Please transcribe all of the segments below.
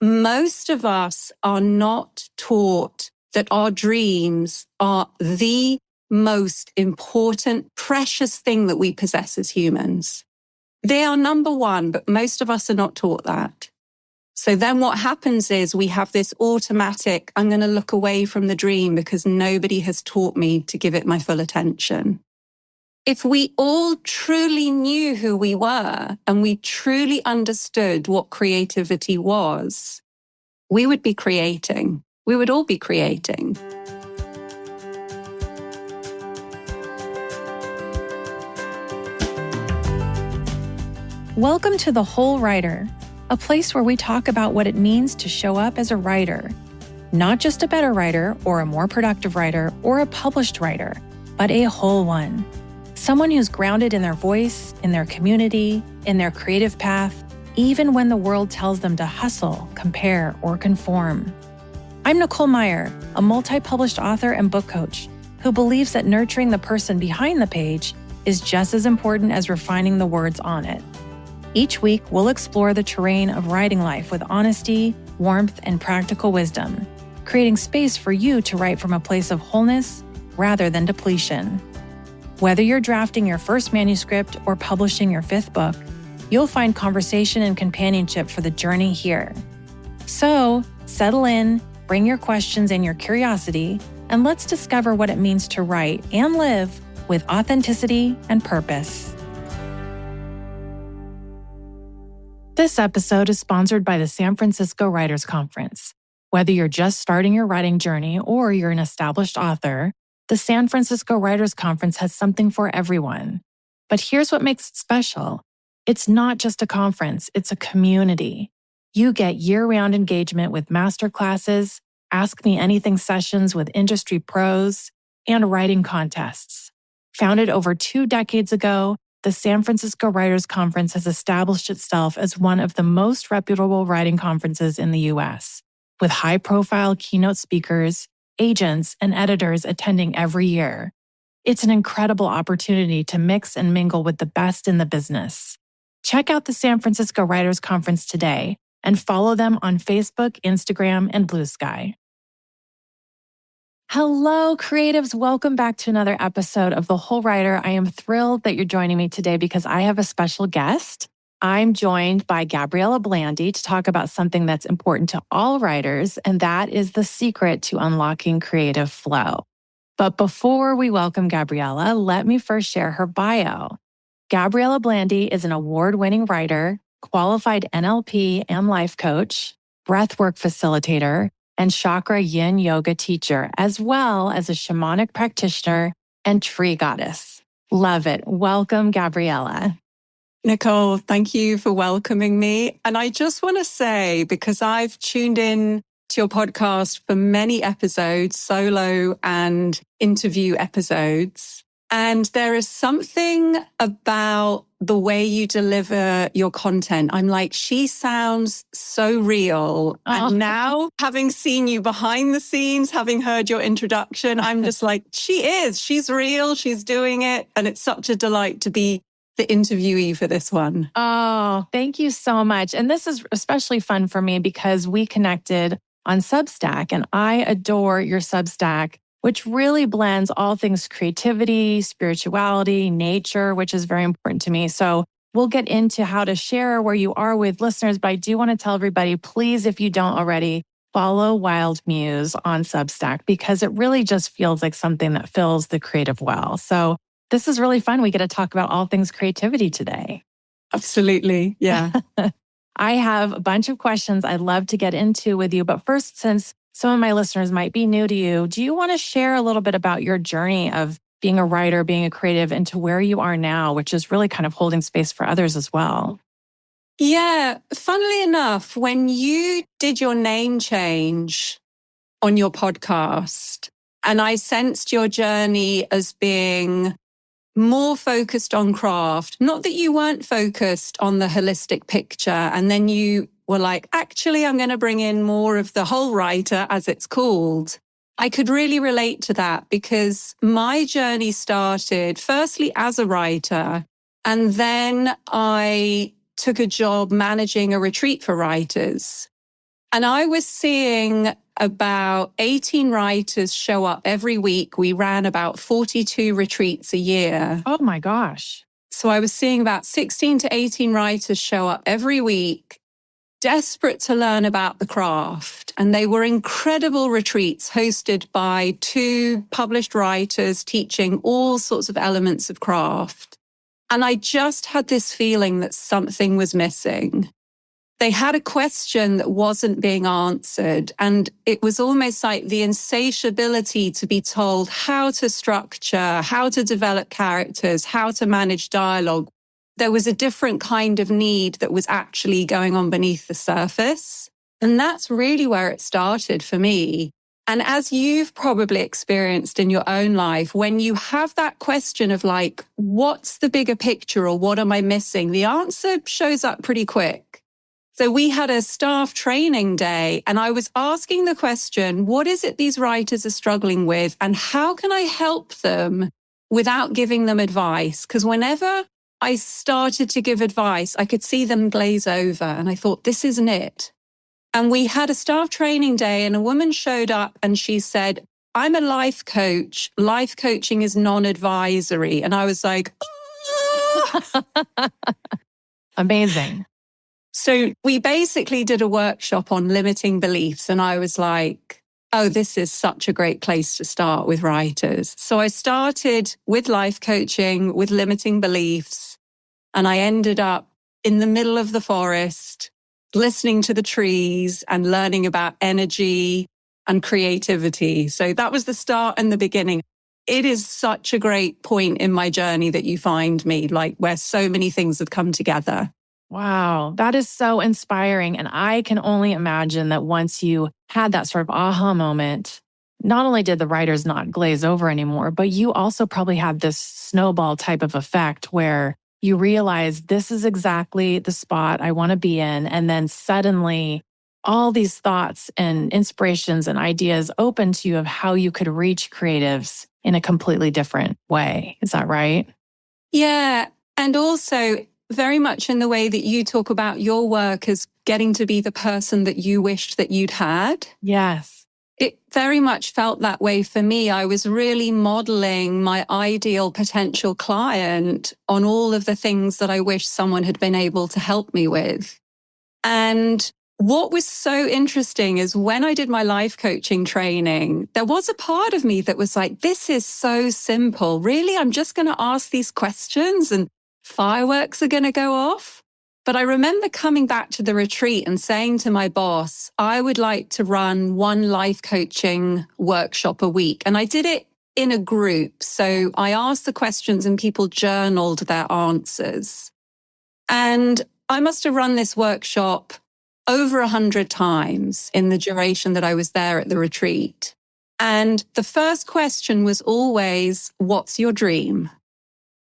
most of us are not taught that our dreams are the most important, precious thing that we possess as humans. They are number one, but most of us are not taught that. So then what happens is we have this automatic, I'm going to look away from the dream because nobody has taught me to give it my full attention. If we all truly knew who we were and we truly understood what creativity was, we would be creating. We would all be creating. Welcome to The Whole Writer, a place where we talk about what it means to show up as a writer. Not just a better writer or a more productive writer or a published writer, but a whole one. Someone who's grounded in their voice, in their community, in their creative path, even when the world tells them to hustle, compare, or conform. I'm Nicole Meyer, a multi-published author and book coach who believes that nurturing the person behind the page is just as important as refining the words on it. Each week, we'll explore the terrain of writing life with honesty, warmth, and practical wisdom, creating space for you to write from a place of wholeness rather than depletion. Whether you're drafting your first manuscript or publishing your fifth book, you'll find conversation and companionship for the journey here. So, settle in, bring your questions and your curiosity, and let's discover what it means to write and live with authenticity and purpose. This episode is sponsored by the San Francisco Writers Conference. Whether you're just starting your writing journey or you're an established author, the San Francisco Writers Conference has something for everyone. But here's what makes it special. It's not just a conference, it's a community. You get year-round engagement with masterclasses, Ask Me Anything sessions with industry pros, and writing contests. Founded over 2 decades ago, the San Francisco Writers Conference has established itself as one of the most reputable writing conferences in the U.S., with high-profile keynote speakers, agents, and editors attending every year. It's an incredible opportunity to mix and mingle with the best in the business. Check out the San Francisco Writers Conference today and follow them on Facebook, Instagram, and Blue Sky. Hello, creatives. Welcome back to another episode of The Whole Writer. I am thrilled that you're joining me today because I have a special guest. I'm joined by Gabriela Blandy to talk about something that's important to all writers, and that is the secret to unlocking creative flow. But before we welcome Gabriela, let me first share her bio. Gabriela Blandy is an award-winning writer, qualified NLP and life coach, breathwork facilitator, and chakra yin yoga teacher, as well as a shamanic practitioner and tree goddess. Love it. Welcome, Gabriela. Nicole, thank you for welcoming me. And I just want to say, because I've tuned in to your podcast for many episodes, solo and interview episodes, and there is something about the way you deliver your content. I'm like, she sounds so real. Oh. And now, having seen you behind the scenes, having heard your introduction, I'm just like, she's real, she's doing it. And it's such a delight to be the interviewee for this one. Oh, thank you so much. And this is especially fun for me because we connected on Substack, and I adore your Substack, which really blends all things creativity, spirituality, nature, which is very important to me. So we'll get into how to share where you are with listeners, but I do want to tell everybody, please, if you don't already, follow Wild Muse on Substack because it really just feels like something that fills the creative well. So this is really fun. We get to talk about all things creativity today. Absolutely. Yeah. I have a bunch of questions I'd love to get into with you. But first, since some of my listeners might be new to you, do you want to share a little bit about your journey of being a writer, being a creative, and to where you are now, which is really kind of holding space for others as well? Yeah. Funnily enough, when you did your name change on your podcast, and I sensed your journey as being more focused on craft, not that you weren't focused on the holistic picture, and then you were like, actually, I'm going to bring in more of the whole writer, as it's called. I could really relate to that because my journey started firstly as a writer, and then I took a job managing a retreat for writers. And I was seeing about 18 writers show up every week. We ran about 42 retreats a year. Oh my gosh. So I was seeing about 16 to 18 writers show up every week, desperate to learn about the craft. And they were incredible retreats hosted by 2 published writers teaching all sorts of elements of craft. And I just had this feeling that something was missing. They had a question that wasn't being answered. And it was almost like the insatiability to be told how to structure, how to develop characters, how to manage dialogue. There was a different kind of need that was actually going on beneath the surface. And that's really where it started for me. And as you've probably experienced in your own life, when you have that question of like, what's the bigger picture or what am I missing? The answer shows up pretty quick. So we had a staff training day and I was asking the question, what is it these writers are struggling with and how can I help them without giving them advice? Because whenever I started to give advice, I could see them glaze over and I thought, this isn't it. And we had a staff training day and a woman showed up and she said, I'm a life coach. Life coaching is non-advisory. And I was like, oh. Amazing. So we basically did a workshop on limiting beliefs. And I was like, oh, this is such a great place to start with writers. So I started with life coaching, with limiting beliefs. And I ended up in the middle of the forest, listening to the trees and learning about energy and creativity. So that was the start and the beginning. It is such a great point in my journey that you find me, like where so many things have come together. Wow, that is so inspiring. And I can only imagine that once you had that sort of aha moment, not only did the writers not glaze over anymore, but you also probably had this snowball type of effect where you realize this is exactly the spot I want to be in. And then suddenly all these thoughts and inspirations and ideas open to you of how you could reach creatives in a completely different way. Is that right? Yeah. And also, very much in the way that you talk about your work as getting to be the person that you wished that you'd had. Yes. It very much felt that way for me. I was really modeling my ideal potential client on all of the things that I wish someone had been able to help me with. And what was so interesting is when I did my life coaching training, there was a part of me that was like, this is so simple. Really, I'm just going to ask these questions and fireworks are going to go off. But I remember coming back to the retreat and saying to my boss, I would like to run one life coaching workshop a week. And I did it in a group. So I asked the questions and people journaled their answers. And I must have run this workshop over 100 times in the duration that I was there at the retreat. And the first question was always, what's your dream?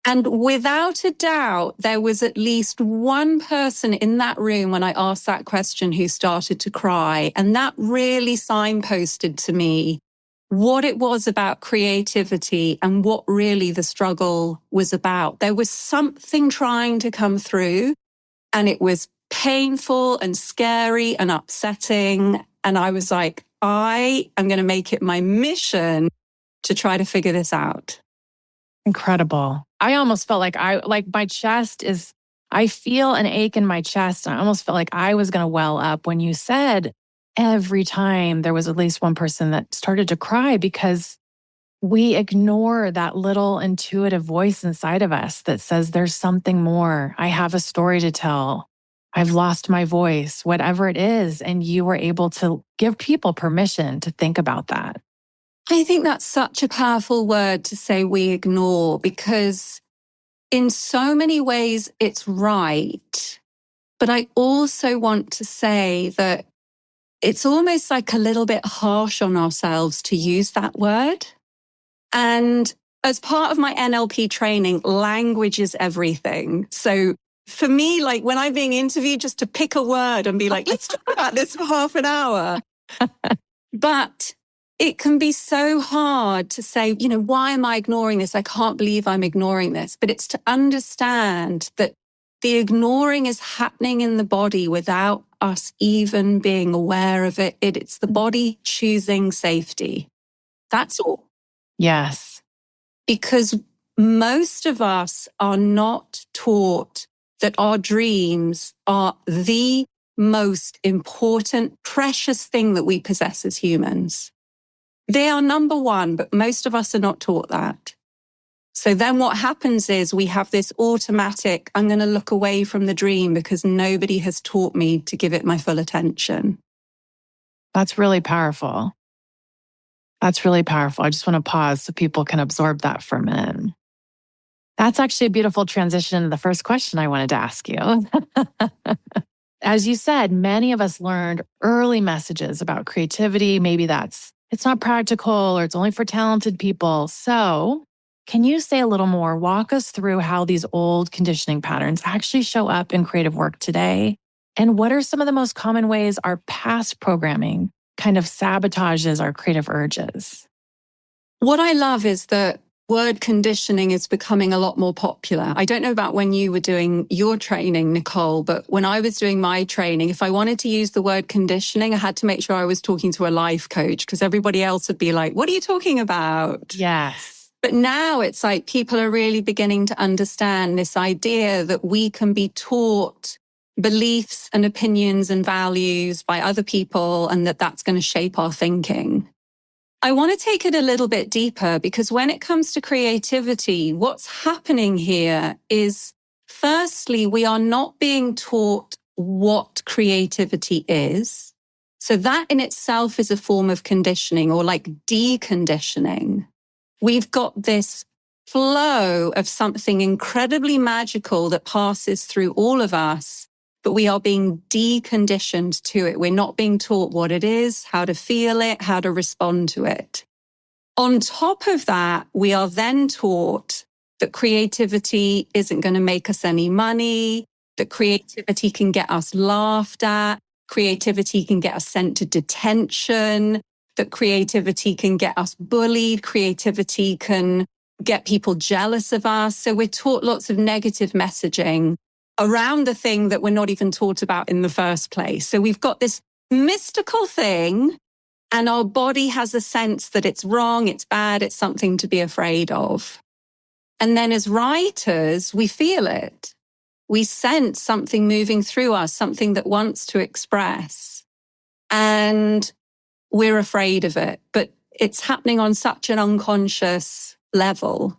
And without a doubt, there was at least one person in that room when I asked that question who started to cry. And that really signposted to me what it was about creativity and what really the struggle was about. There was something trying to come through and it was painful and scary and upsetting. And I was like, I am going to make it my mission to try to figure this out. Incredible. I almost felt like my chest is, I feel an ache in my chest. I almost felt like I was going to well up when you said every time there was at least one person that started to cry because we ignore that little intuitive voice inside of us that says there's something more. I have a story to tell. I've lost my voice, whatever it is. And you were able to give people permission to think about that. I think that's such a powerful word to say we ignore because in so many ways it's right. But I also want to say that it's almost like a little bit harsh on ourselves to use that word. And as part of my NLP training, language is everything. So for me, like when I'm being interviewed, just to pick a word and be like, let's talk about this for half an hour. But it can be so hard to say, why am I ignoring this? I can't believe I'm ignoring this. But it's to understand that the ignoring is happening in the body without us even being aware of it. It's the body choosing safety. That's all. Yes. Because most of us are not taught that our dreams are the most important, precious thing that we possess as humans. They are number one, but most of us are not taught that. So then what happens is we have this automatic, I'm going to look away from the dream because nobody has taught me to give it my full attention. That's really powerful. That's really powerful. I just want to pause so people can absorb that for a minute. That's actually a beautiful transition to the first question I wanted to ask you. As you said, many of us learned early messages about creativity. Maybe it's not practical or it's only for talented people. So can you say a little more, walk us through how these old conditioning patterns actually show up in creative work today? And what are some of the most common ways our past programming kind of sabotages our creative urges? What I love is that word conditioning is becoming a lot more popular. I don't know about when you were doing your training, Nicole, but when I was doing my training, if I wanted to use the word conditioning, I had to make sure I was talking to a life coach because everybody else would be like, what are you talking about? Yes. But now it's like people are really beginning to understand this idea that we can be taught beliefs and opinions and values by other people and that that's going to shape our thinking. I want to take it a little bit deeper because when it comes to creativity, what's happening here is, firstly, we are not being taught what creativity is. So that in itself is a form of conditioning or like deconditioning. We've got this flow of something incredibly magical that passes through all of us, but we are being deconditioned to it. We're not being taught what it is, how to feel it, how to respond to it. On top of that, we are then taught that creativity isn't going to make us any money, that creativity can get us laughed at, creativity can get us sent to detention, that creativity can get us bullied, creativity can get people jealous of us. So we're taught lots of negative messaging around the thing that we're not even taught about in the first place. So we've got this mystical thing and our body has a sense that it's wrong, it's bad, it's something to be afraid of. And then as writers, we feel it. We sense something moving through us, something that wants to express. And we're afraid of it, but it's happening on such an unconscious level.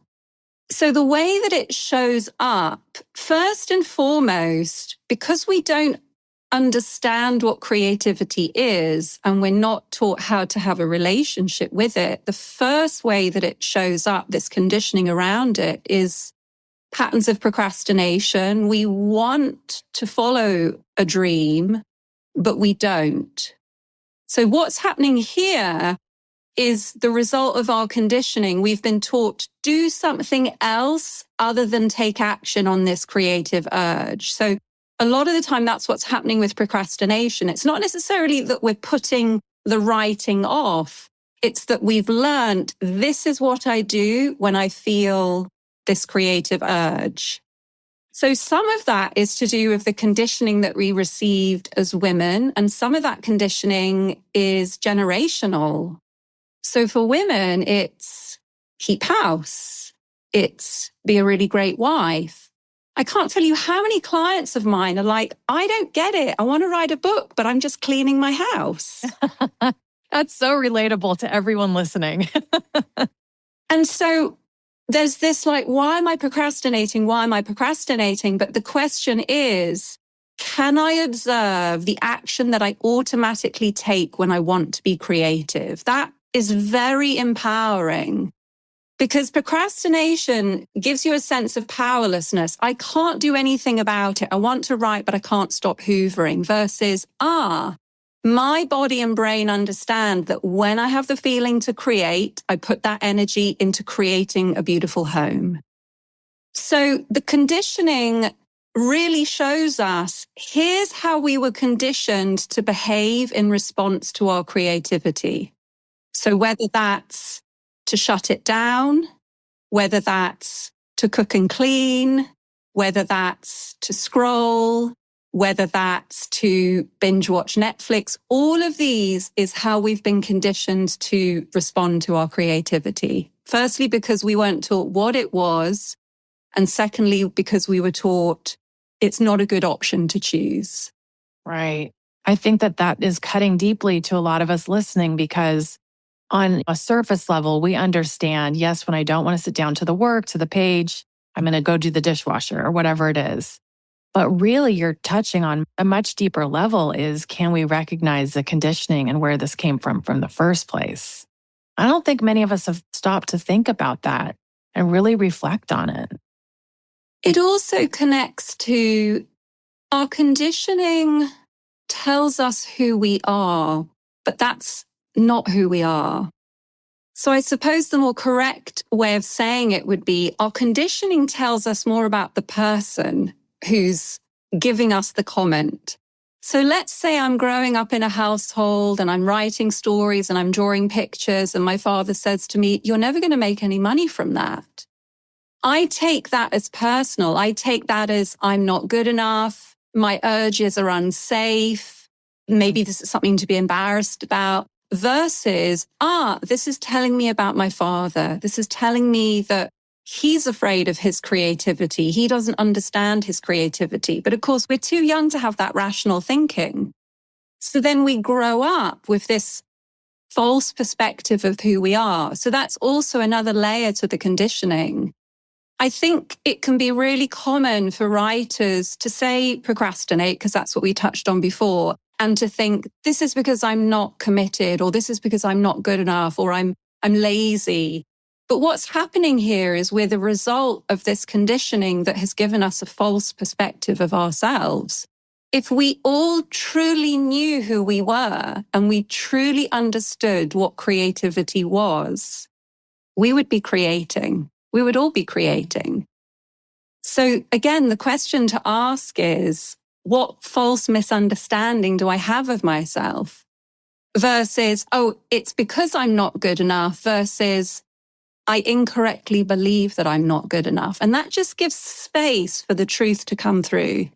So the way that it shows up, first and foremost, because we don't understand what creativity is and we're not taught how to have a relationship with it, the first way that it shows up, this conditioning around it, is patterns of procrastination. We want to follow a dream, but we don't. So what's happening here is the result of our conditioning. We've been taught do something else other than take action on this creative urge. So a lot of the time, that's what's happening with procrastination. It's not necessarily that we're putting the writing off. It's that we've learned this is what I do when I feel this creative urge. So some of that is to do with the conditioning that we received as women, and some of that conditioning is generational. So for women, it's keep house. It's be a really great wife. I can't tell you how many clients of mine are like, I don't get it. I want to write a book, but I'm just cleaning my house. That's so relatable to everyone listening. And so there's this like, why am I procrastinating? Why am I procrastinating? But the question is, can I observe the action that I automatically take when I want to be creative? That is very empowering because procrastination gives you a sense of powerlessness. I can't do anything about it. I want to write, but I can't stop hoovering versus, my body and brain understand that when I have the feeling to create, I put that energy into creating a beautiful home. So the conditioning really shows us, here's how we were conditioned to behave in response to our creativity. So whether that's to shut it down, whether that's to cook and clean, whether that's to scroll, whether that's to binge watch Netflix. All of these is how we've been conditioned to respond to our creativity. Firstly, because we weren't taught what it was. And secondly, because we were taught it's not a good option to choose. Right. I think that is cutting deeply to a lot of us listening, because on a surface level, we understand, yes, when I don't want to sit down to the work, to the page, I'm going to go do the dishwasher or whatever it is. But really, you're touching on a much deeper level is, can we recognize the conditioning and where this came from the first place? I don't think many of us have stopped to think about that and really reflect on it. It also connects to our conditioning tells us who we are, but that's not who we are. So I suppose the more correct way of saying it would be our conditioning tells us more about the person who's giving us the comment. So let's say I'm growing up in a household and I'm writing stories and I'm drawing pictures and my father says to me, "You're never going to make any money from that." I take that as personal. I take that as I'm not good enough. My urges are unsafe. Maybe this is something to be embarrassed about. Versus, this is telling me about my father. This is telling me that he's afraid of his creativity. He doesn't understand his creativity. But of course, we're too young to have that rational thinking. So then we grow up with this false perspective of who we are. So that's also another layer to the conditioning. I think it can be really common for writers to say procrastinate, because that's what we touched on before, and to think this is because I'm not committed, or this is because I'm not good enough, or I'm lazy. But what's happening here is we're the result of this conditioning that has given us a false perspective of ourselves. If we all truly knew who we were and we truly understood what creativity was, we would be creating. We would all be creating. So again, the question to ask is, what false misunderstanding do I have of myself? Versus, it's because I'm not good enough, versus I incorrectly believe that I'm not good enough. And that just gives space for the truth to come through.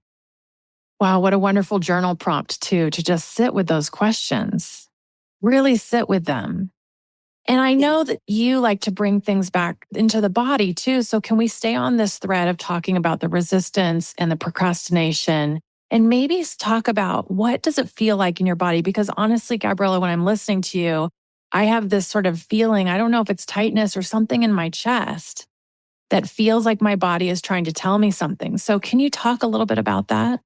Wow, what a wonderful journal prompt too, to just sit with those questions. Really sit with them. And I know that you like to bring things back into the body too. So can we stay on this thread of talking about the resistance and the procrastination, and maybe talk about what does it feel like in your body? Because honestly, Gabriela, when I'm listening to you, I have this sort of feeling, I don't know if it's tightness or something in my chest that feels like my body is trying to tell me something. So can you talk a little bit about that?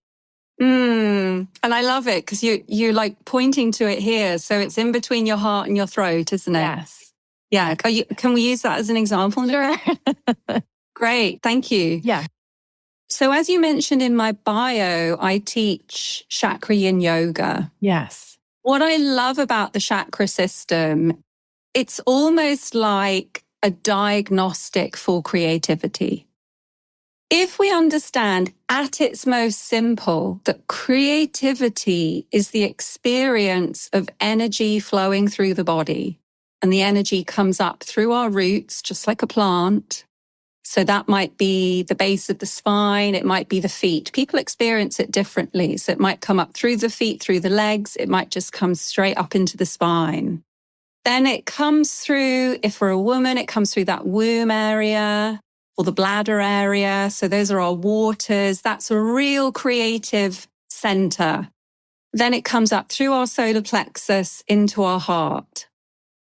And I love it because you're like pointing to it here. So it's in between your heart and your throat, isn't it? Yes. Yeah. Can we use that as an example? Sure. Great. Thank you. Yeah. So as you mentioned in my bio, I teach chakra yin yoga. Yes. What I love about the chakra system, it's almost like a diagnostic for creativity. If we understand at its most simple that creativity is the experience of energy flowing through the body, and the energy comes up through our roots, just like a plant. So that might be the base of the spine. It might be the feet. People experience it differently. So it might come up through the feet, through the legs. It might just come straight up into the spine. Then it comes through, if we're a woman, it comes through that womb area or the bladder area. So those are our waters. That's a real creative center. Then it comes up through our solar plexus into our heart.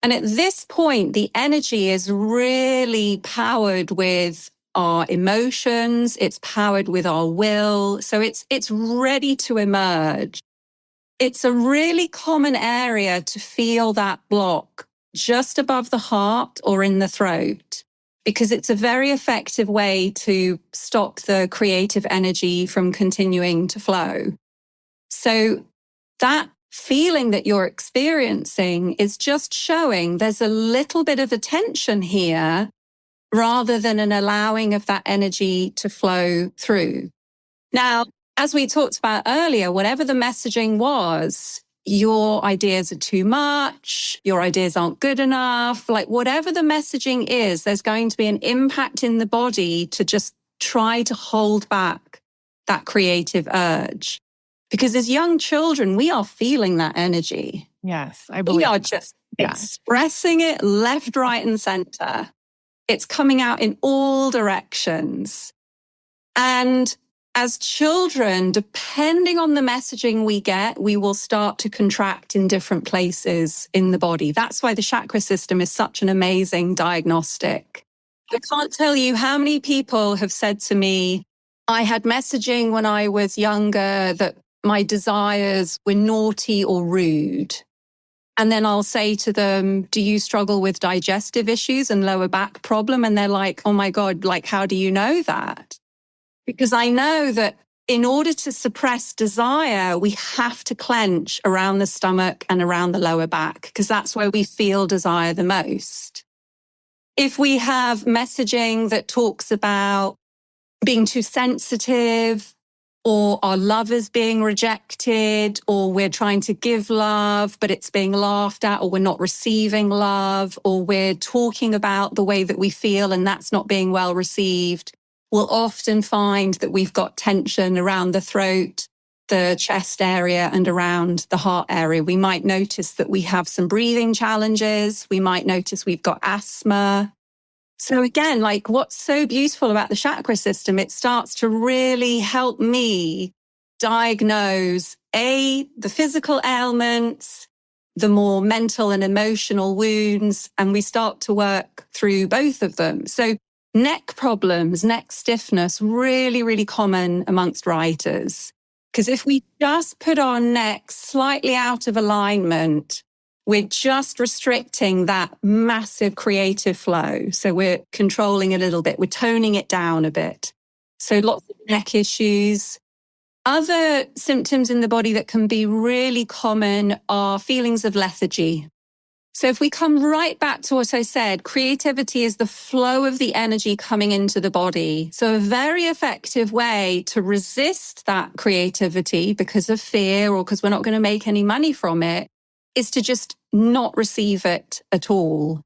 And at this point, the energy is really powered with our emotions. It's powered with our will. So it's ready to emerge. It's a really common area to feel that block just above the heart or in the throat, because it's a very effective way to stop the creative energy from continuing to flow. So that feeling that you're experiencing is just showing there's a little bit of a tension here rather than an allowing of that energy to flow through. Now, as we talked about earlier, whatever the messaging was, your ideas are too much, your ideas aren't good enough, like whatever the messaging is, there's going to be an impact in the body to just try to hold back that creative urge. Because as young children, we are feeling that energy. Yes, I believe. We are just expressing it left, right, and center. It's coming out in all directions. And as children, depending on the messaging we get, we will start to contract in different places in the body. That's why the chakra system is such an amazing diagnostic. I can't tell you how many people have said to me, I had messaging when I was younger that my desires were naughty or rude. And then I'll say to them, do you struggle with digestive issues and lower back problem? And they're like, oh my God, like, how do you know that? Because I know that in order to suppress desire, we have to clench around the stomach and around the lower back, because that's where we feel desire the most. If we have messaging that talks about being too sensitive, or our love is being rejected, or we're trying to give love, but it's being laughed at, or we're not receiving love, or we're talking about the way that we feel and that's not being well received, we'll often find that we've got tension around the throat, the chest area, and around the heart area. We might notice that we have some breathing challenges. We might notice we've got asthma. So again, like, what's so beautiful about the chakra system, it starts to really help me diagnose the physical ailments, the more mental and emotional wounds, and we start to work through both of them. So neck problems, neck stiffness, really, really common amongst writers. Because if we just put our neck slightly out of alignment, we're just restricting that massive creative flow. So we're controlling a little bit, we're toning it down a bit. So lots of neck issues. Other symptoms in the body that can be really common are feelings of lethargy. So if we come right back to what I said, creativity is the flow of the energy coming into the body. So a very effective way to resist that creativity because of fear or because we're not going to make any money from it is to just not receive it at all.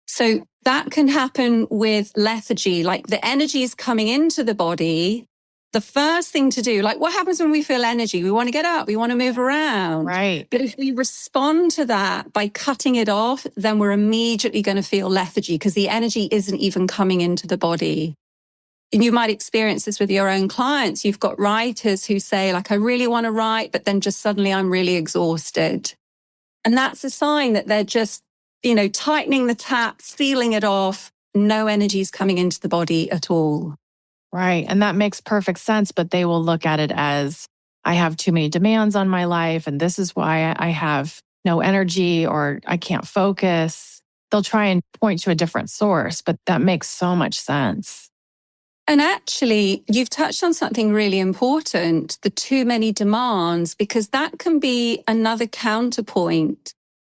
So that can happen with lethargy, like the energy is coming into the body. The first thing to do, like what happens when we feel energy? We want to get up, we want to move around. Right. But if we respond to that by cutting it off, then we're immediately going to feel lethargy because the energy isn't even coming into the body. And you might experience this with your own clients. You've got writers who say, like, I really want to write, but then just suddenly I'm really exhausted. And that's a sign that they're just, tightening the tap, sealing it off. No energy is coming into the body at all. Right. And that makes perfect sense. But they will look at it as, I have too many demands on my life, and this is why I have no energy or I can't focus. They'll try and point to a different source, but that makes so much sense. And actually, you've touched on something really important, the too many demands, because that can be another counterpoint.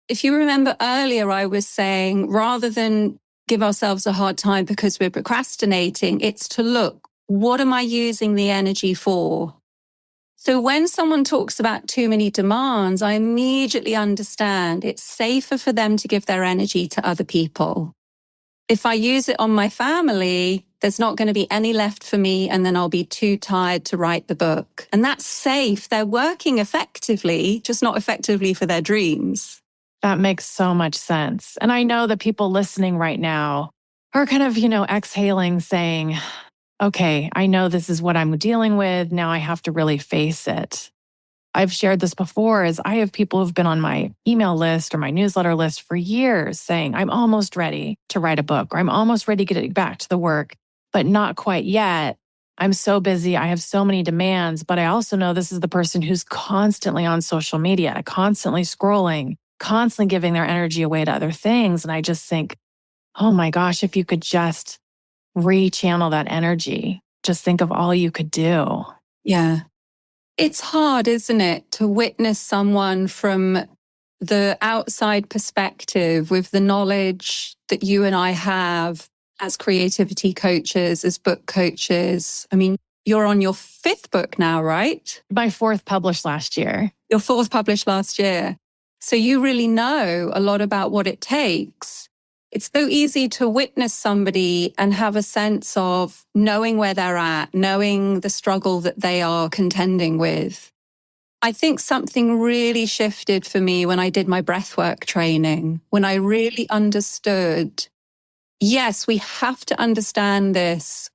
If you remember earlier, I was saying, rather than give ourselves a hard time because we're procrastinating, it's to look, what am I using the energy for? So when someone talks about too many demands, I immediately understand it's safer for them to give their energy to other people. If I use it on my family, there's not going to be any left for me, and then I'll be too tired to write the book. And that's safe. They're working effectively, just not effectively for their dreams. That makes so much sense. And I know that people listening right now are kind of, exhaling, saying, okay, I know this is what I'm dealing with. Now I have to really face it. I've shared this before, as I have people who've been on my email list or my newsletter list for years saying, I'm almost ready to write a book, or I'm almost ready to get back to the work, but not quite yet. I'm so busy. I have so many demands, but I also know this is the person who's constantly on social media, constantly scrolling, constantly giving their energy away to other things. And I just think, oh my gosh, if you could just rechannel that energy, just think of all you could do. Yeah. It's hard, isn't it, to witness someone from the outside perspective with the knowledge that you and I have as creativity coaches, as book coaches. I mean, you're on your 5th book now, right? My 4th published last year. Your 4th published last year. So you really know a lot about what it takes. It's so easy to witness somebody and have a sense of knowing where they're at, knowing the struggle that they are contending with. I think something really shifted for me when I did my breathwork training, when I really understood, yes, we have to understand this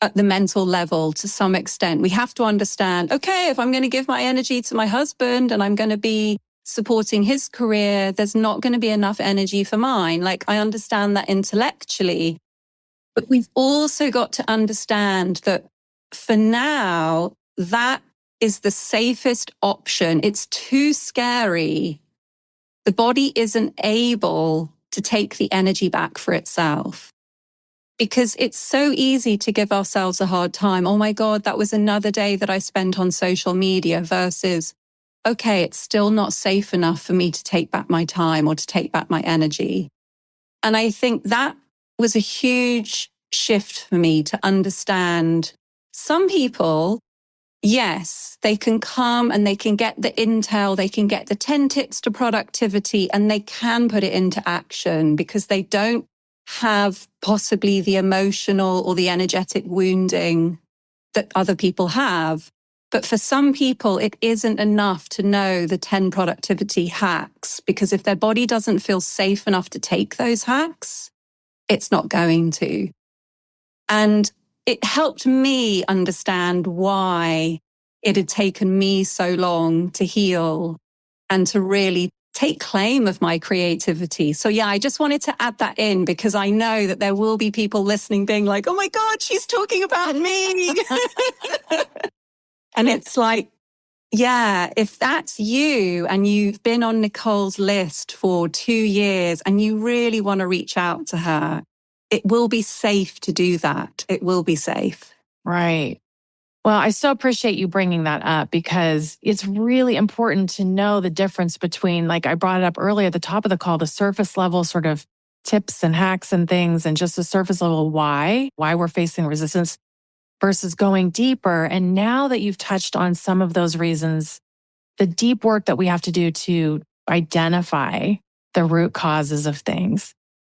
at the mental level to some extent. We have to understand, okay, if I'm going to give my energy to my husband and I'm going to be supporting his career, there's not going to be enough energy for mine. Like, I understand that intellectually, but we've also got to understand that for now, that is the safest option. It's too scary. The body isn't able to take the energy back for itself because it's so easy to give ourselves a hard time. Oh my God, that was another day that I spent on social media versus, okay, it's still not safe enough for me to take back my time or to take back my energy. And I think that was a huge shift for me to understand some people, yes, they can come and they can get the intel, they can get the 10 tips to productivity and they can put it into action because they don't have possibly the emotional or the energetic wounding that other people have. But for some people, it isn't enough to know the 10 productivity hacks because if their body doesn't feel safe enough to take those hacks, it's not going to. And it helped me understand why it had taken me so long to heal and to really take claim of my creativity. So yeah, I just wanted to add that in because I know that there will be people listening being like, oh my God, she's talking about me. And it's like, yeah, if that's you and you've been on Nicole's list for 2 years and you really want to reach out to her, it will be safe to do that. It will be safe. Right. Well, I so appreciate you bringing that up because it's really important to know the difference between, like I brought it up earlier at the top of the call, the surface level sort of tips and hacks and things, and just the surface level why we're facing resistance versus going deeper. And now that you've touched on some of those reasons, the deep work that we have to do to identify the root causes of things.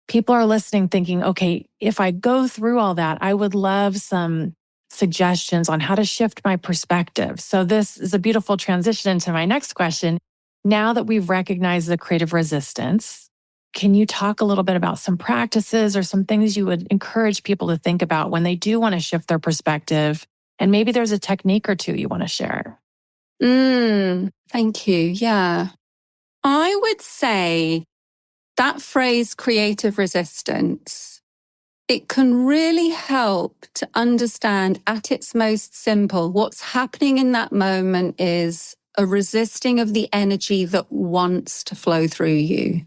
People are listening thinking, okay, if I go through all that, I would love some suggestions on how to shift my perspective. So this is a beautiful transition into my next question. Now that we've recognized the creative resistance, can you talk a little bit about some practices or some things you would encourage people to think about when they do want to shift their perspective? And maybe there's a technique or two you want to share. Thank you. Yeah. I would say that phrase, creative resistance, it can really help to understand at its most simple, what's happening in that moment is a resisting of the energy that wants to flow through you.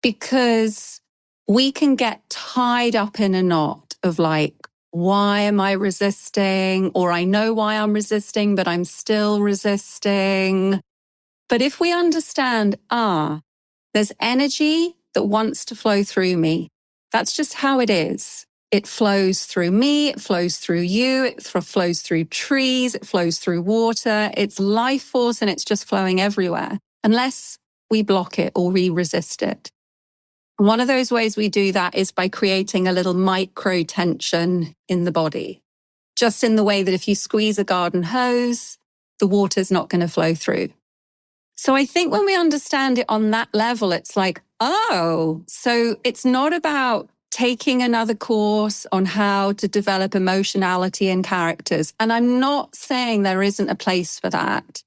Because we can get tied up in a knot of like, why am I resisting? Or I know why I'm resisting, but I'm still resisting. But if we understand, there's energy that wants to flow through me. That's just how it is. It flows through me. It flows through you. It flows through trees. It flows through water. It's life force and it's just flowing everywhere unless we block it or we resist it. One of those ways we do that is by creating a little micro tension in the body. Just in the way that if you squeeze a garden hose, the water's not going to flow through. So I think when we understand it on that level, it's like, so it's not about taking another course on how to develop emotionality and characters. And I'm not saying there isn't a place for that,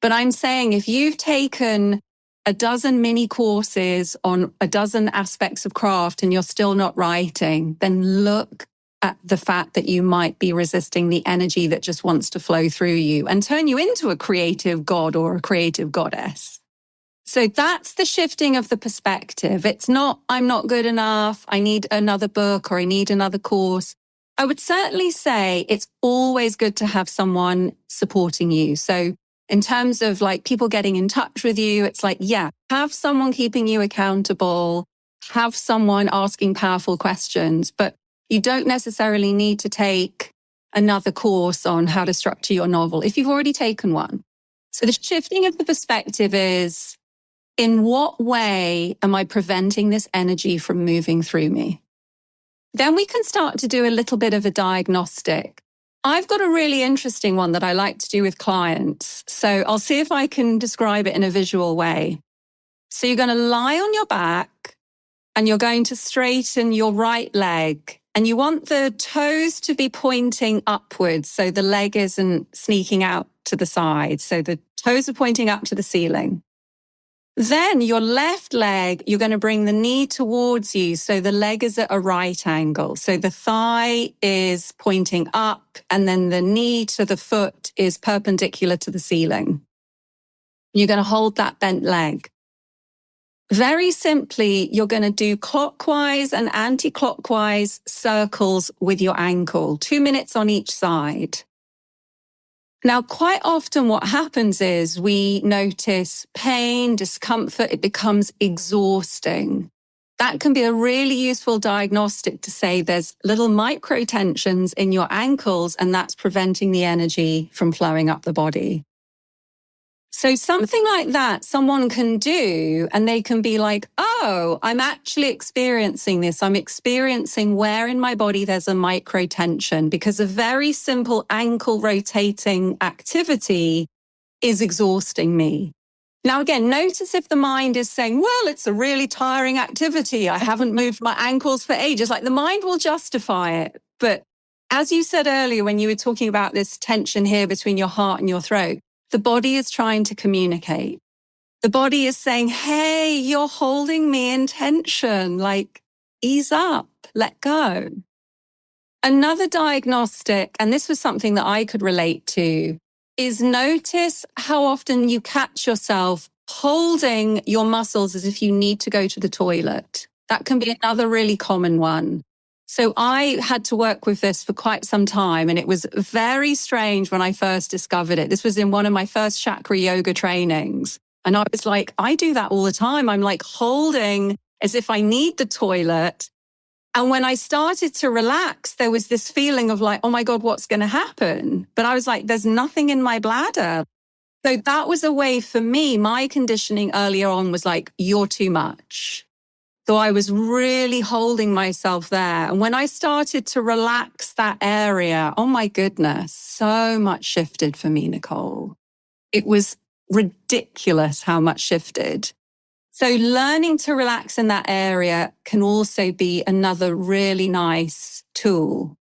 but I'm saying if you've taken a dozen mini courses on a dozen aspects of craft and you're still not writing, then look at the fact that you might be resisting the energy that just wants to flow through you and turn you into a creative god or a creative goddess. So that's the shifting of the perspective. It's not, I'm not good enough, I need another book or I need another course. I would certainly say it's always good to have someone supporting you. So in terms of like people getting in touch with you, it's like, yeah, have someone keeping you accountable, have someone asking powerful questions, but you don't necessarily need to take another course on how to structure your novel if you've already taken one. So the shifting of the perspective is, in what way am I preventing this energy from moving through me? Then we can start to do a little bit of a diagnostic. I've got a really interesting one that I like to do with clients. So I'll see if I can describe it in a visual way. So you're going to lie on your back and you're going to straighten your right leg. And you want the toes to be pointing upwards so the leg isn't sneaking out to the side. So the toes are pointing up to the ceiling. Then your left leg, you're going to bring the knee towards you. So the leg is at a right angle. So the thigh is pointing up and then the knee to the foot is perpendicular to the ceiling. You're going to hold that bent leg. Very simply, you're going to do clockwise and anti-clockwise circles with your ankle, 2 minutes on each side. Now, quite often what happens is we notice pain, discomfort, it becomes exhausting. That can be a really useful diagnostic to say there's little micro tensions in your ankles and that's preventing the energy from flowing up the body. So something like that, someone can do and they can be like, oh, I'm actually experiencing this. I'm experiencing where in my body there's a micro tension because a very simple ankle rotating activity is exhausting me. Now, again, notice if the mind is saying, well, it's a really tiring activity. I haven't moved my ankles for ages. Like the mind will justify it. But as you said earlier, when you were talking about this tension here between your heart and your throat, the body is trying to communicate. The body is saying, hey, you're holding me in tension, like ease up, let go. Another diagnostic, and this was something that I could relate to, is notice how often you catch yourself holding your muscles as if you need to go to the toilet. That can be another really common one. So I had to work with this for quite some time, and it was very strange when I first discovered it. This was in one of my first chakra yoga trainings. And I was like, I do that all the time. I'm like holding as if I need the toilet. And when I started to relax, there was this feeling of like, oh my God, what's going to happen? But I was like, there's nothing in my bladder. So that was a way for me. My conditioning earlier on was like, you're too much. So I was really holding myself there. And when I started to relax that area, oh my goodness, so much shifted for me, Nicole. It was ridiculous how much shifted. So learning to relax in that area can also be another really nice tool.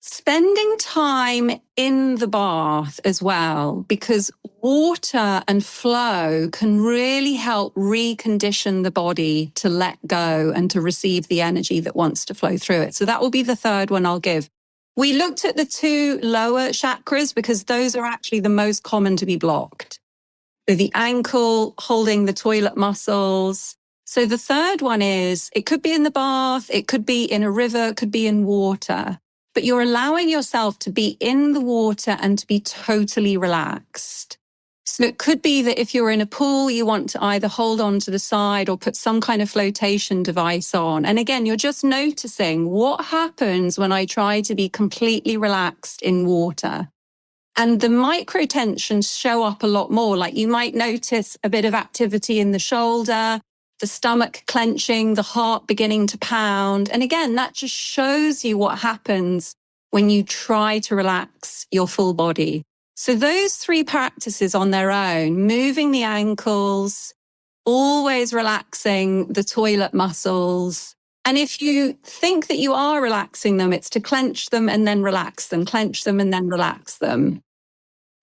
Spending time in the bath as well, because water and flow can really help recondition the body to let go and to receive the energy that wants to flow through it. So that will be the third one I'll give. We looked at the two lower chakras because those are actually the most common to be blocked. So the ankle holding the toilet muscles. So the third one is, it could be in the bath, it could be in a river, it could be in water. But you're allowing yourself to be in the water and to be totally relaxed. So it could be that if you're in a pool, you want to either hold on to the side or put some kind of flotation device on. And again, you're just noticing what happens when I try to be completely relaxed in water. And the micro tensions show up a lot more. Like you might notice a bit of activity in the shoulder, the stomach clenching, the heart beginning to pound. And again, that just shows you what happens when you try to relax your full body. So those three practices on their own, moving the ankles, always relaxing the toilet muscles. And if you think that you are relaxing them, it's to clench them and then relax them, clench them and then relax them.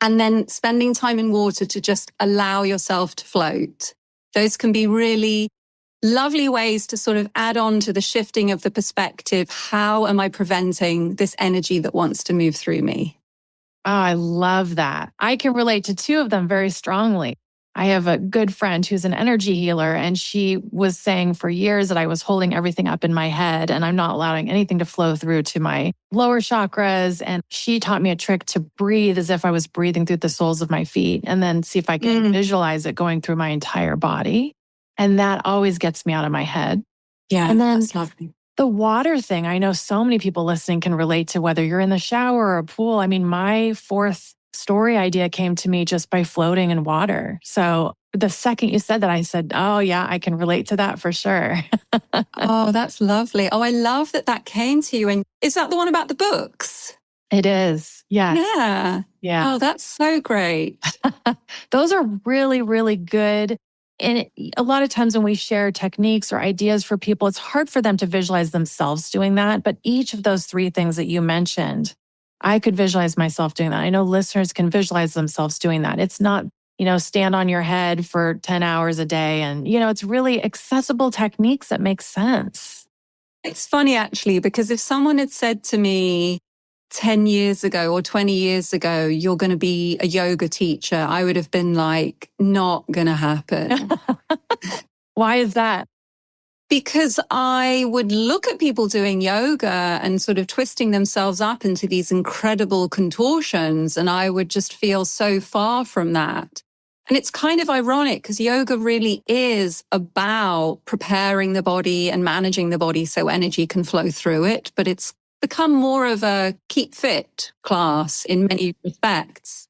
And then spending time in water to just allow yourself to float. Those can be really lovely ways to sort of add on to the shifting of the perspective. How am I preventing this energy that wants to move through me? Oh, I love that. I can relate to two of them very strongly. I have a good friend who's an energy healer, and she was saying for years that I was holding everything up in my head and I'm not allowing anything to flow through to my lower chakras. And she taught me a trick to breathe as if I was breathing through the soles of my feet and then see if I can visualize it going through my entire body. And that always gets me out of my head. Yeah, and then that's lovely. The water thing, I know so many people listening can relate to whether you're in the shower or a pool. I mean, my fourth story idea came to me just by floating in water. So the second you said that, I said, oh yeah, I can relate to that for sure. Oh, that's lovely. Oh, I love that that came to you. And is that the one about the books? It is. Yes. Yeah. Yeah. Oh, that's so great. Those are really, really good. And a lot of times when we share techniques or ideas for people, it's hard for them to visualize themselves doing that. But each of those three things that you mentioned, I could visualize myself doing that. I know listeners can visualize themselves doing that. It's not, stand on your head for 10 hours a day. And, it's really accessible techniques that make sense. It's funny, actually, because if someone had said to me 10 years ago or 20 years ago, you're going to be a yoga teacher, I would have been like, not going to happen. Why is that? Because I would look at people doing yoga and sort of twisting themselves up into these incredible contortions, and I would just feel so far from that. And it's kind of ironic because yoga really is about preparing the body and managing the body so energy can flow through it. But it's become more of a keep fit class in many respects.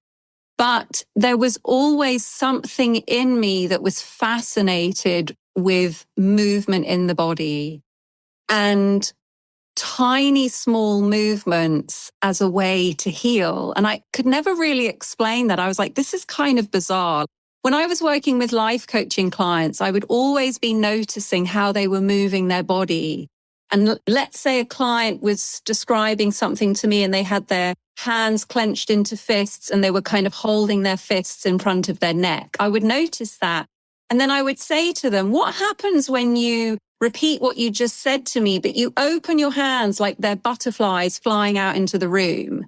But there was always something in me that was fascinated with movement in the body and tiny, small movements as a way to heal. And I could never really explain that. I was like, this is kind of bizarre. When I was working with life coaching clients, I would always be noticing how they were moving their body. And let's say a client was describing something to me and they had their hands clenched into fists and they were kind of holding their fists in front of their neck. I would notice that. And then I would say to them, what happens when you repeat what you just said to me, but you open your hands like they're butterflies flying out into the room?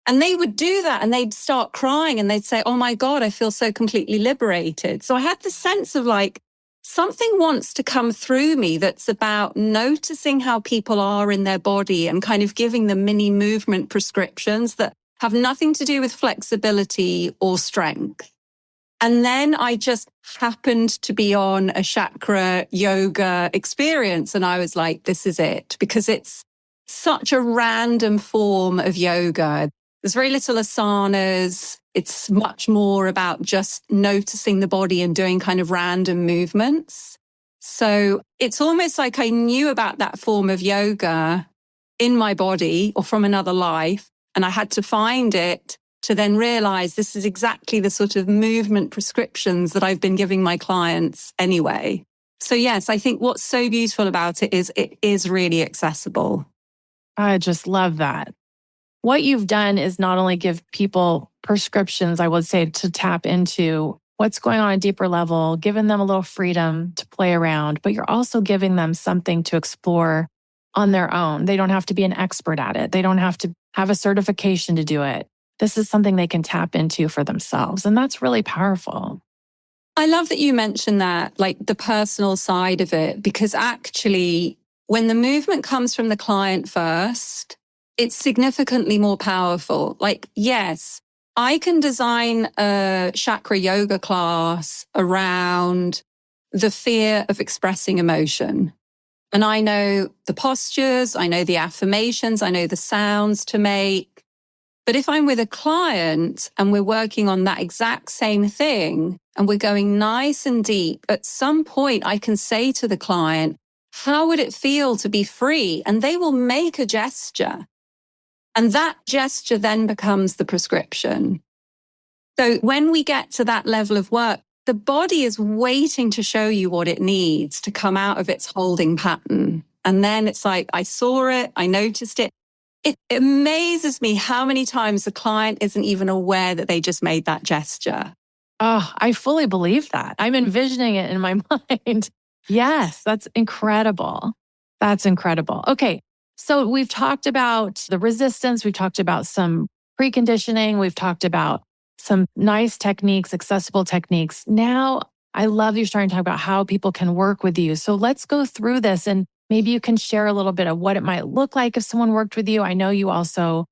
And they would do that and they'd start crying and they'd say, oh my God, I feel so completely liberated. So I had the sense of like, something wants to come through me that's about noticing how people are in their body and kind of giving them mini movement prescriptions that have nothing to do with flexibility or strength. And then I just happened to be on a chakra yoga experience. And I was like, this is it, because it's such a random form of yoga. There's very little asanas. It's much more about just noticing the body and doing kind of random movements. So it's almost like I knew about that form of yoga in my body or from another life. And I had to find it to then realize this is exactly the sort of movement prescriptions that I've been giving my clients anyway. So yes, I think what's so beautiful about it is really accessible. I just love that. What you've done is not only give people prescriptions, I would say, to tap into what's going on at a deeper level, giving them a little freedom to play around, but you're also giving them something to explore on their own. They don't have to be an expert at it. They don't have to have a certification to do it. This is something they can tap into for themselves. And that's really powerful. I love that you mentioned that, like the personal side of it, because actually, when the movement comes from the client first, it's significantly more powerful. Like, yes, I can design a chakra yoga class around the fear of expressing emotion. And I know the postures, I know the affirmations, I know the sounds to make. But if I'm with a client and we're working on that exact same thing and we're going nice and deep, at some point I can say to the client, how would it feel to be free? And they will make a gesture. And that gesture then becomes the prescription. So when we get to that level of work, the body is waiting to show you what it needs to come out of its holding pattern. And then it's like, I saw it, I noticed it. It amazes me how many times the client isn't even aware that they just made that gesture. Oh, I fully believe that. I'm envisioning it in my mind. Yes, that's incredible. That's incredible. Okay, so we've talked about the resistance. We've talked about some preconditioning. We've talked about some nice techniques, accessible techniques. Now, I love you starting to talk about how people can work with you. So let's go through this and maybe you can share a little bit of what it might look like if someone worked with you. I know you also,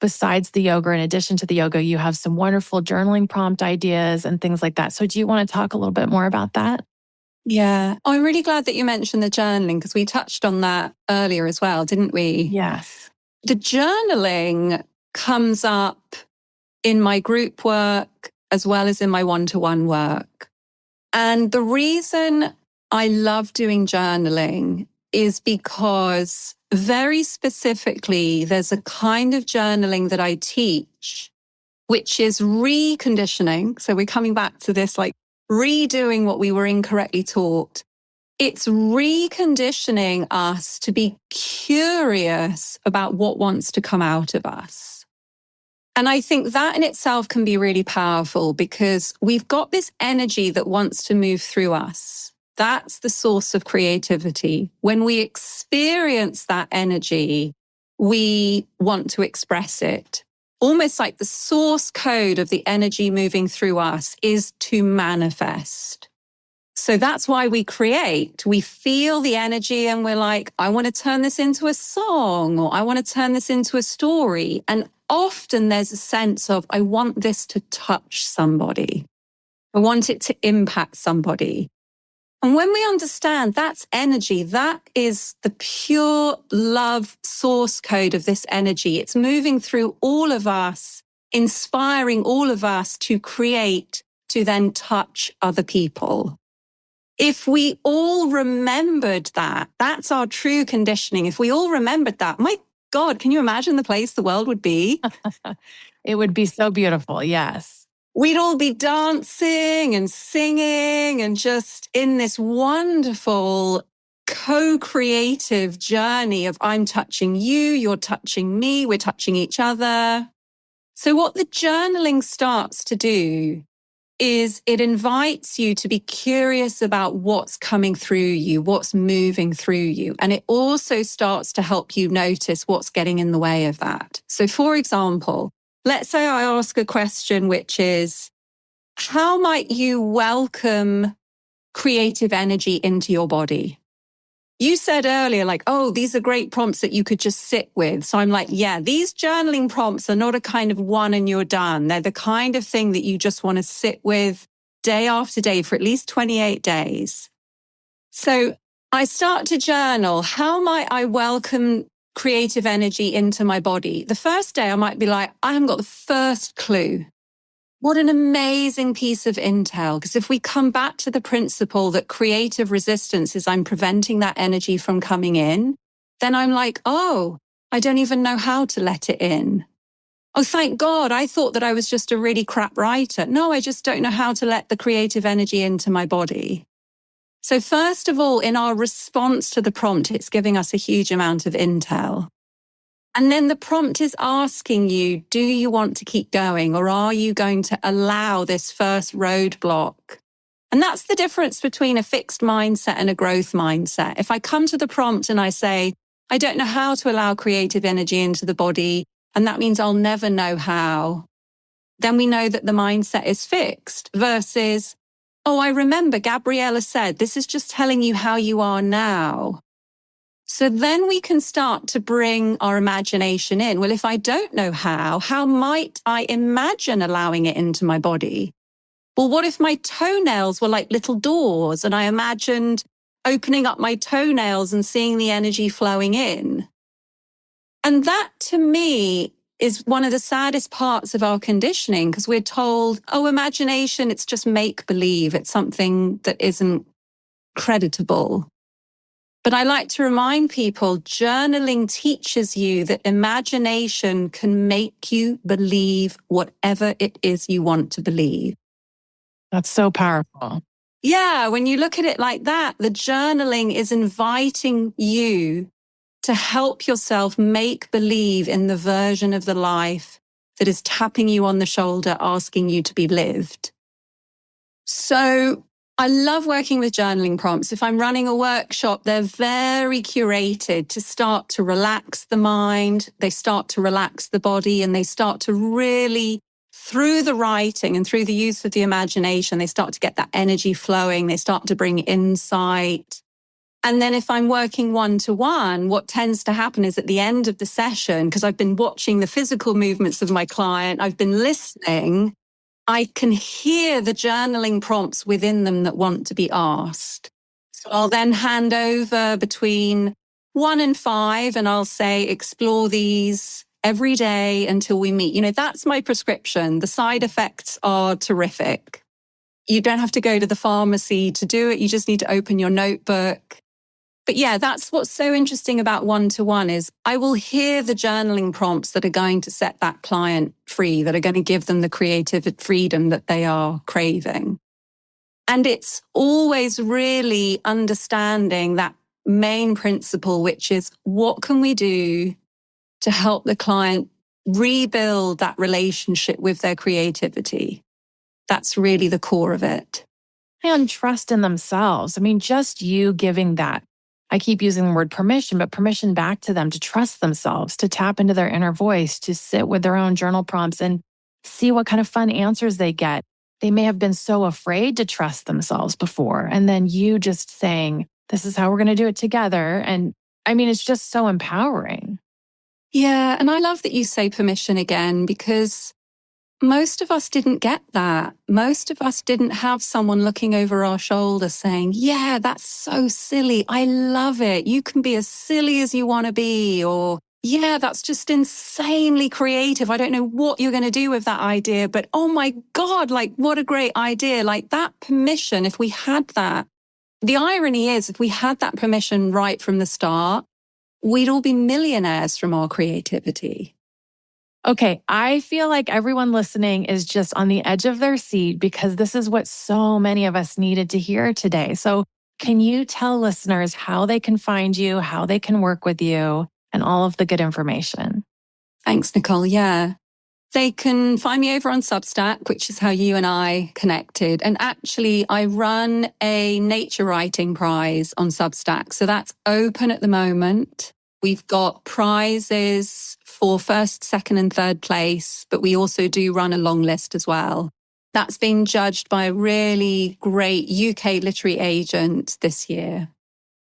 besides the yoga, in addition to the yoga, you have some wonderful journaling prompt ideas and things like that. So do you want to talk a little bit more about that? Yeah. Oh, I'm really glad that you mentioned the journaling because we touched on that earlier as well, didn't we? Yes. The journaling comes up in my group work as well as in my one-to-one work. And the reason I love doing journaling is because very specifically, there's a kind of journaling that I teach, which is reconditioning. So we're coming back to this, like redoing what we were incorrectly taught. It's reconditioning us to be curious about what wants to come out of us. And I think that in itself can be really powerful because we've got this energy that wants to move through us. That's the source of creativity. When we experience that energy, we want to express it. Almost like the source code of the energy moving through us is to manifest. So that's why we create. We feel the energy and we're like, I want to turn this into a song, or I want to turn this into a story. And often there's a sense of, I want this to touch somebody. I want it to impact somebody. And when we understand that's energy, that is the pure love source code of this energy. It's moving through all of us, inspiring all of us to create, to then touch other people. If we all remembered that, that's our true conditioning. If we all remembered that, my God, can you imagine the place the world would be? It would be so beautiful. Yes. We'd all be dancing and singing and just in this wonderful co-creative journey of I'm touching you, you're touching me, we're touching each other. So what the journaling starts to do is it invites you to be curious about what's coming through you, what's moving through you. And it also starts to help you notice what's getting in the way of that. So for example, let's say I ask a question, which is, how might you welcome creative energy into your body? You said earlier, like, oh, these are great prompts that you could just sit with. So I'm like, yeah, these journaling prompts are not a kind of one and you're done. They're the kind of thing that you just want to sit with day after day for at least 28 days. So I start to journal. How might I welcome creative energy into my body? The first day I might be like, I haven't got the first clue. What an amazing piece of intel. Because if we come back to the principle that creative resistance is I'm preventing that energy from coming in, then I'm like, oh, I don't even know how to let it in. Oh, thank God. I thought that I was just a really crap writer. No, I just don't know how to let the creative energy into my body. So first of all, in our response to the prompt, it's giving us a huge amount of intel. And then the prompt is asking you, do you want to keep going, or are you going to allow this first roadblock? And that's the difference between a fixed mindset and a growth mindset. If I come to the prompt and I say, I don't know how to allow creative energy into the body, and that means I'll never know how, then we know that the mindset is fixed versus, oh, I remember Gabriela said, this is just telling you how you are now. So then we can start to bring our imagination in. Well, if I don't know how might I imagine allowing it into my body? Well, what if my toenails were like little doors and I imagined opening up my toenails and seeing the energy flowing in? And that to me is one of the saddest parts of our conditioning because we're told, oh, imagination, it's just make believe. It's something that isn't creditable. But I like to remind people, journaling teaches you that imagination can make you believe whatever it is you want to believe. That's so powerful. Yeah, when you look at it like that, the journaling is inviting you to help yourself make believe in the version of the life that is tapping you on the shoulder, asking you to be lived. So I love working with journaling prompts. If I'm running a workshop, they're very curated to start to relax the mind. They start to relax the body, and they start to really, through the writing and through the use of the imagination, they start to get that energy flowing. They start to bring insight. And then if I'm working one-to-one, what tends to happen is at the end of the session, because I've been watching the physical movements of my client, I've been listening, I can hear the journaling prompts within them that want to be asked. So I'll then hand over between 1 and 5, and I'll say, explore these every day until we meet. You know, that's my prescription. The side effects are terrific. You don't have to go to the pharmacy to do it. You just need to open your notebook. But yeah, that's what's so interesting about one-to-one is I will hear the journaling prompts that are going to set that client free, that are going to give them the creative freedom that they are craving. And it's always really understanding that main principle, which is what can we do to help the client rebuild that relationship with their creativity? That's really the core of it. And trust in themselves. I mean, just you giving that. I keep using the word permission, but permission back to them to trust themselves, to tap into their inner voice, to sit with their own journal prompts and see what kind of fun answers they get. They may have been so afraid to trust themselves before. And then you just saying, this is how we're going to do it together. And I mean, it's just so empowering. Yeah. And I love that you say permission again, because most of us didn't get that. Most of us didn't have someone looking over our shoulder saying, yeah, that's so silly. I love it. You can be as silly as you want to be. Or, yeah, that's just insanely creative. I don't know what you're going to do with that idea, but oh my God, like what a great idea. Like that permission, if we had that, the irony is if we had that permission right from the start, we'd all be millionaires from our creativity. Okay, I feel like everyone listening is just on the edge of their seat because this is what so many of us needed to hear today. So can you tell listeners how they can find you, how they can work with you, and all of the good information? Thanks, Nicole. Yeah. They can find me over on Substack, which is how you and I connected. And actually, I run a nature writing prize on Substack. So that's open at the moment. We've got prizes for first, second, and third place, but we also do run a long list as well. That's been judged by a really great UK literary agent this year.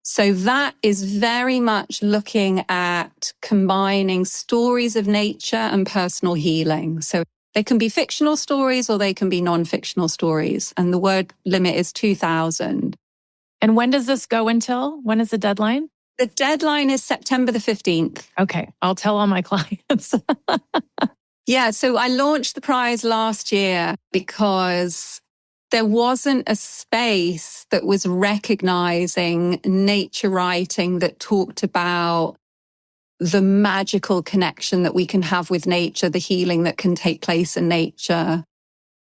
So that is very much looking at combining stories of nature and personal healing. So they can be fictional stories or they can be non-fictional stories. And the word limit is 2,000. And when does this go until? When is the deadline? The deadline is September the 15th. Okay, I'll tell all my clients. Yeah, so I launched the prize last year because there wasn't a space that was recognizing nature writing that talked about the magical connection that we can have with nature, the healing that can take place in nature.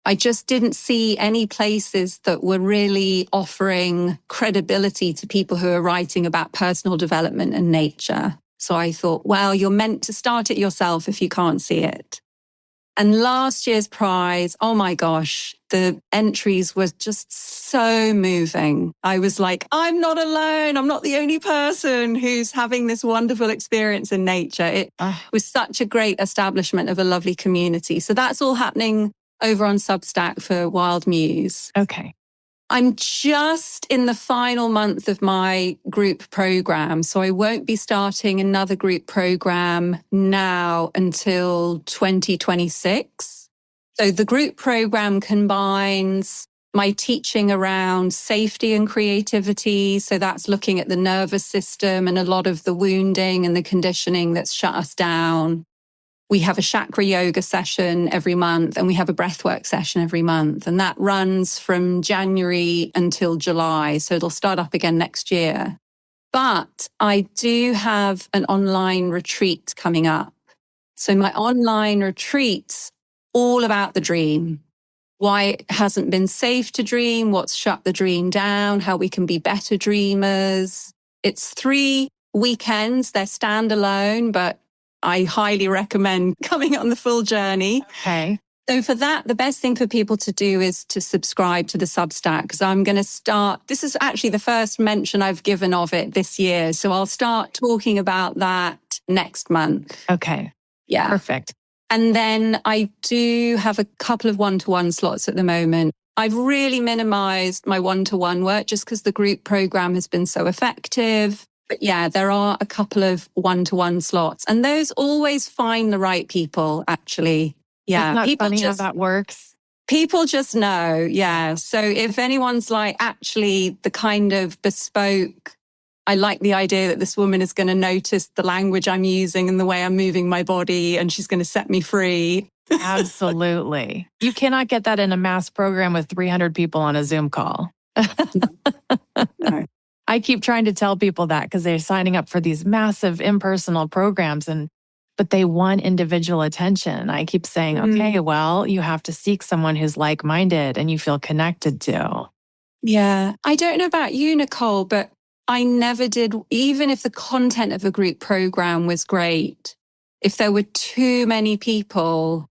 I just didn't see any places that were really offering credibility to people who are writing about personal development and nature. So I thought, well, you're meant to start it yourself if you can't see it. And last year's prize, oh my gosh, the entries were just so moving. I was like, I'm not alone. I'm not the only person who's having this wonderful experience in nature. It was such a great establishment of a lovely community. So that's all happening over on Substack for Wild Muse. Okay. I'm just in the final month of my group program, so I won't be starting another group program now until 2026. So the group program combines my teaching around safety and creativity. So that's looking at the nervous system and a lot of the wounding and the conditioning that's shut us down. We have a chakra yoga session every month and we have a breathwork session every month. And that runs from January until July. So it'll start up again next year. But I do have an online retreat coming up. So my online retreat's all about the dream. Why it hasn't been safe to dream, what's shut the dream down, how we can be better dreamers. It's 3 weekends. They're standalone, but I highly recommend coming on the full journey. Okay. So for that, the best thing for people to do is to subscribe to the Substack because I'm going to start. This is actually the first mention I've given of it this year. So I'll start talking about that next month. Okay. Yeah. Perfect. And then I do have a couple of one-to-one slots at the moment. I've really minimized my one-to-one work just because the group program has been so effective. But yeah, there are a couple of one-to-one slots and those always find the right people, actually. Yeah. It's not people funny just, how that works. People just know. Yeah. So if anyone's like, actually the kind of bespoke, I like the idea that this woman is going to notice the language I'm using and the way I'm moving my body and she's going to set me free. Absolutely. You cannot get that in a mass program with 300 people on a Zoom call. No. I keep trying to tell people that because they're signing up for these massive impersonal programs, but they want individual attention. I keep saying, okay, well, you have to seek someone who's like-minded and you feel connected to. Yeah. I don't know about you, Nicole, but I never did, even if the content of a group program was great, if there were too many people,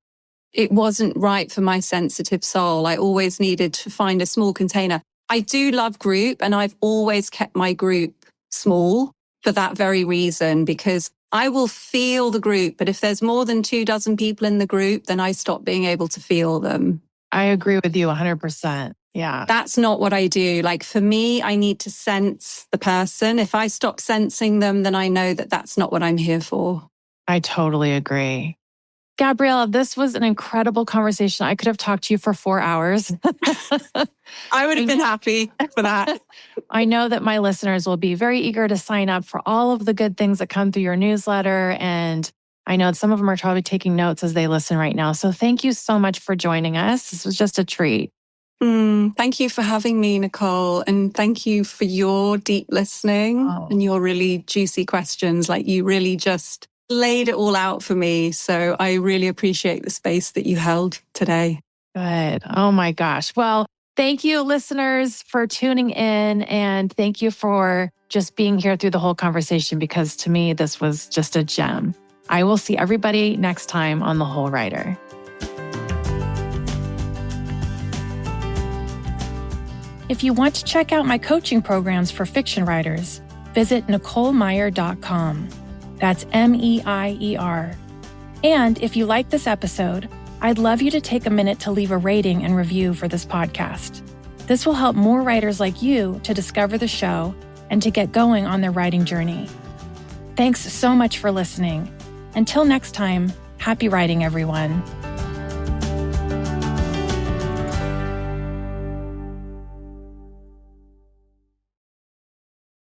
it wasn't right for my sensitive soul. I always needed to find a small container. I do love group, and I've always kept my group small for that very reason, because I will feel the group, but if there's more than 24 people in the group, then I stop being able to feel them. I agree with you 100%. Yeah. That's not what I do. Like for me, I need to sense the person. If I stop sensing them, then I know that that's not what I'm here for. I totally agree. Gabriela, this was an incredible conversation. I could have talked to you for 4 hours. I would have been happy for that. I know that my listeners will be very eager to sign up for all of the good things that come through your newsletter. And I know some of them are probably taking notes as they listen right now. So thank you so much for joining us. This was just a treat. Thank you for having me, Nicole. And thank you for your deep listening and your really juicy questions. Like you really just laid it all out for me. So I really appreciate the space that you held today. Good. Oh my gosh. Well, thank you, listeners, for tuning in. And thank you for just being here through the whole conversation, because to me, this was just a gem. I will see everybody next time on The Whole Writer. If you want to check out my coaching programs for fiction writers, visit NicoleMeyer.com. That's MEIER. And if you like this episode, I'd love you to take a minute to leave a rating and review for this podcast. This will help more writers like you to discover the show and to get going on their writing journey. Thanks so much for listening. Until next time, happy writing, everyone.